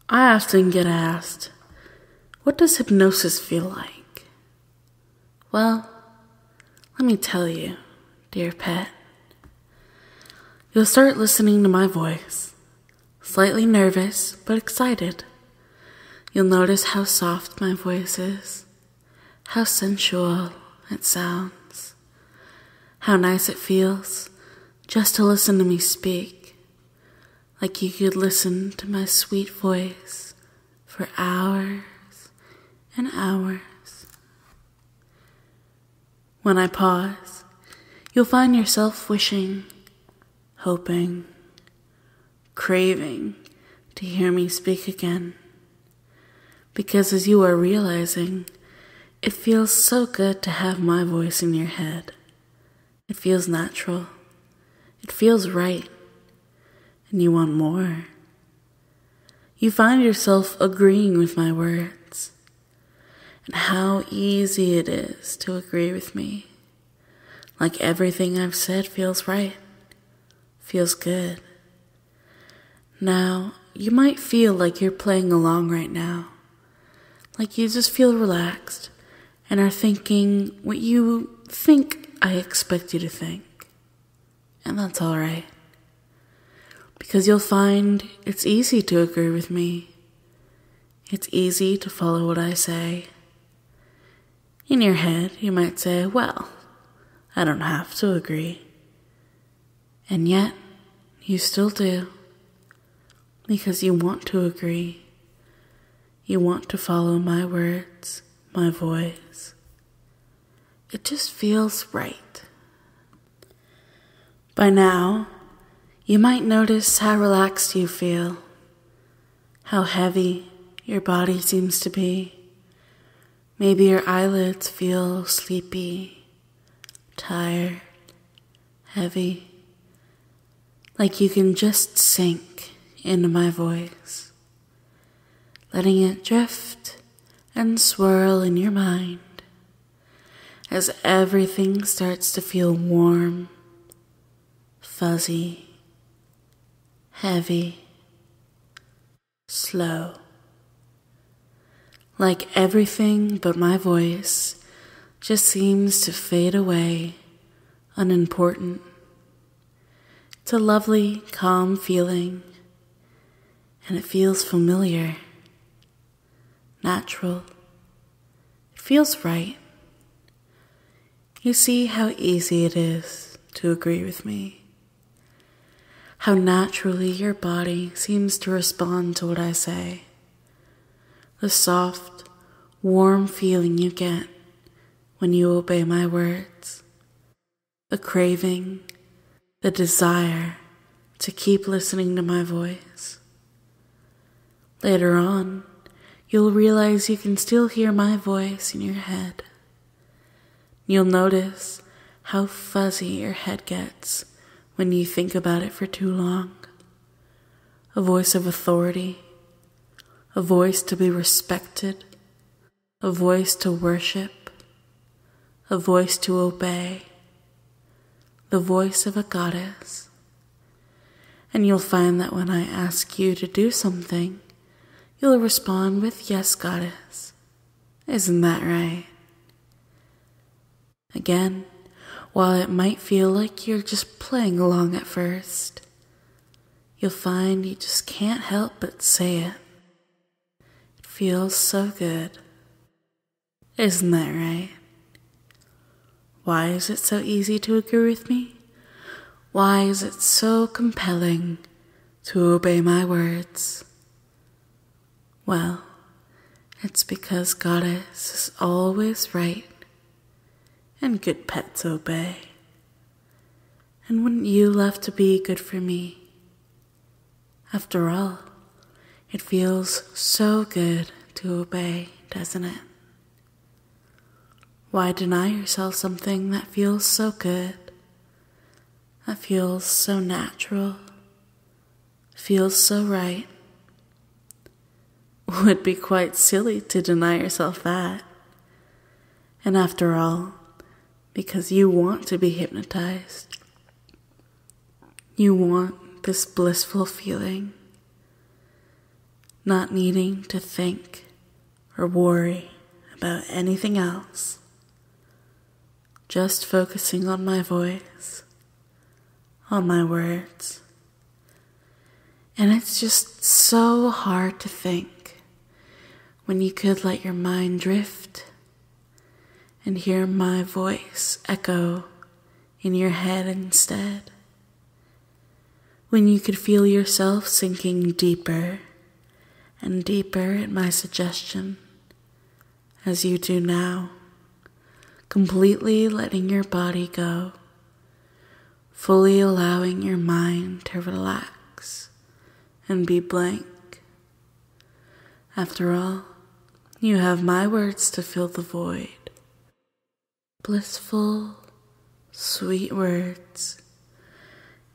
I often get asked, what does hypnosis feel like? Well, let me tell you, dear pet. You'll start listening to my voice, slightly nervous but excited. You'll notice how soft my voice is, how sensual it sounds, how nice it feels just to listen to me speak, like you could listen to my sweet voice for hours and hours. When I pause, you'll find yourself wishing, hoping, craving to hear me speak again. Because as you are realizing, it feels so good to have my voice in your head. It feels natural. It feels right. And you want more. You find yourself agreeing with my words. And how easy it is to agree with me. Like everything I've said feels right. Feels good. Now, you might feel like you're playing along right now. Like you just feel relaxed and are thinking what you think I expect you to think. And that's all right. Because you'll find it's easy to agree with me. It's easy to follow what I say. In your head, you might say, well, I don't have to agree. And yet, you still do. Because you want to agree. You want to follow my words, my voice. It just feels right. By now, you might notice how relaxed you feel, how heavy your body seems to be. Maybe your eyelids feel sleepy, tired, heavy, like you can just sink into my voice. Letting it drift and swirl in your mind as everything starts to feel warm, fuzzy, heavy, slow. Like everything but my voice just seems to fade away, unimportant. It's a lovely, calm feeling, and it feels familiar. Natural. It feels right. You see how easy it is to agree with me. How naturally your body seems to respond to what I say. The soft, warm feeling you get when you obey my words. The craving, the desire to keep listening to my voice. Later on, you'll realize you can still hear my voice in your head. You'll notice how fuzzy your head gets when you think about it for too long. A voice of authority, a voice to be respected, a voice to worship, a voice to obey, the voice of a goddess. And you'll find that when I ask you to do something, you'll respond with, yes, goddess. Isn't that right? Again, while it might feel like you're just playing along at first, you'll find you just can't help but say it. It feels so good. Isn't that right? Why is it so easy to agree with me? Why is it so compelling to obey my words? Well, it's because Goddess is always right, and good pets obey. And wouldn't you love to be good for me? After all, it feels so good to obey, doesn't it? Why deny yourself something that feels so good, that feels so natural, feels so right? Would be quite silly to deny yourself that. And after all, because you want to be hypnotized, you want this blissful feeling. not needing to think or worry about anything else, just focusing on my voice, on my words. And it's just so hard to think when you could let your mind drift and hear my voice echo in your head instead. When you could feel yourself sinking deeper and deeper at my suggestion, as you do now, completely letting your body go, fully allowing your mind to relax and be blank. After all, you have my words to fill the void. Blissful, sweet words,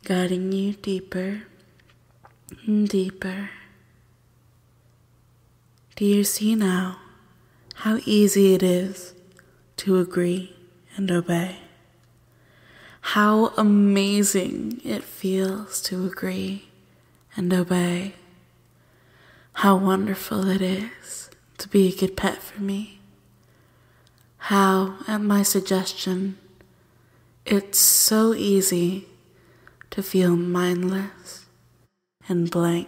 guiding you deeper and deeper. Do you see now how easy it is to agree and obey? How amazing it feels to agree and obey. How wonderful it is to be a good pet for me. How, at my suggestion, it's so easy to feel mindless and blank.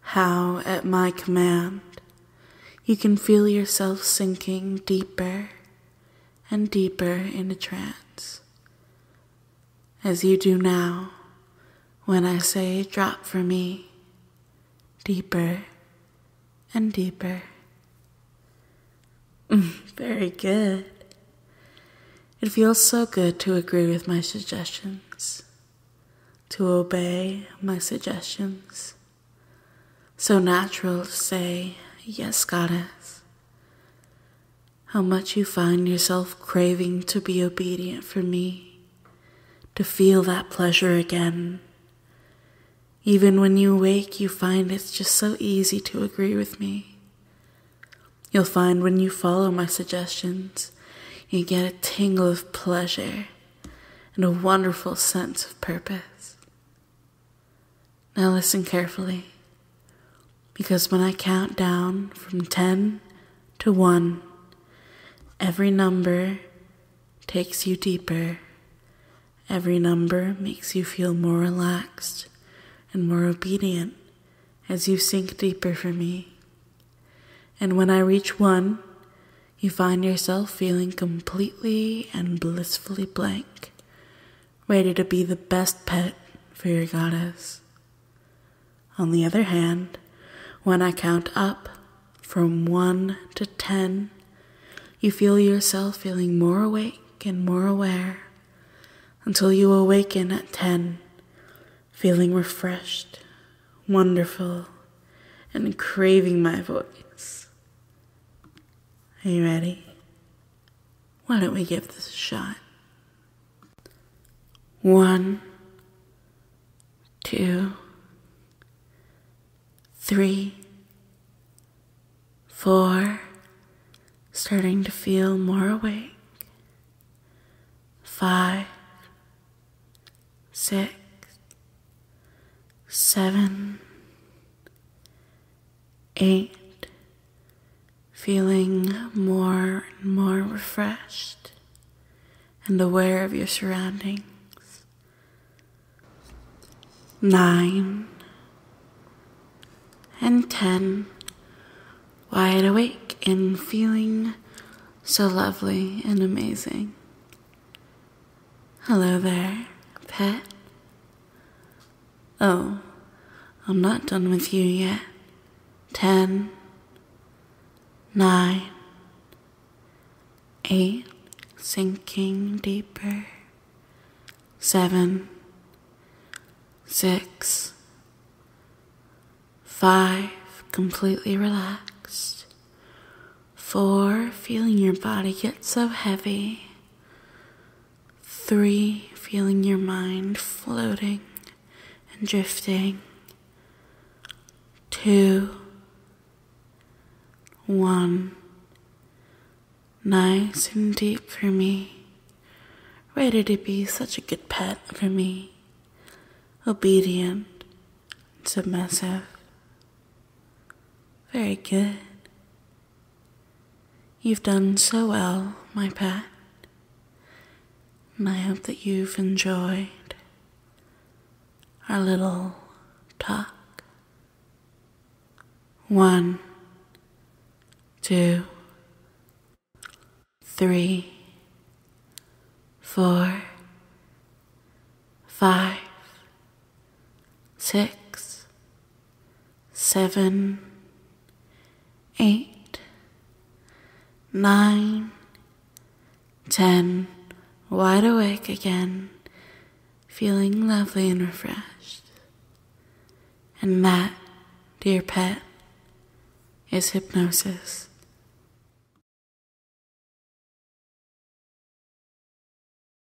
How, at my command, you can feel yourself sinking deeper and deeper into trance, as you do now when I say drop for me, deeper and deeper. Very good. It feels so good to agree with my suggestions, to obey my suggestions. So natural to say, yes, Goddess. How much you find yourself craving to be obedient for me, to feel that pleasure again. Even when you wake, you find it's just so easy to agree with me. You'll find when you follow my suggestions, you get a tingle of pleasure and a wonderful sense of purpose. Now listen carefully, because when I count down from 10 to 1, every number takes you deeper. Every number makes you feel more relaxed and more obedient as you sink deeper for me. And when I reach 1, you find yourself feeling completely and blissfully blank, ready to be the best pet for your goddess. On the other hand, when I count up from 1 to 10, you feel yourself feeling more awake and more aware until you awaken at 10, feeling refreshed, wonderful, and craving my voice. Are you ready? Why don't we give this a shot? 1, 2, 3, 4, starting to feel more awake. 5, 6, 7, 8, feeling more and more refreshed and aware of your surroundings. 9 and 10, wide awake and feeling so lovely and amazing. Hello there, pet. Oh, I'm not done with you yet. 10, 9, 8, sinking deeper. 7, 6, 5, completely relaxed. 4, feeling your body get so heavy. 3, feeling your mind floating and drifting. 2, 1, nice and deep for me, ready to be such a good pet for me, obedient, submissive. Very good. You've done so well, my pet. And I hope that you've enjoyed our little talk. 1, 2, 3, 4, 5, 6, 7, 8, 9, 10, wide awake again, feeling lovely and refreshed. And that, dear pet, is hypnosis.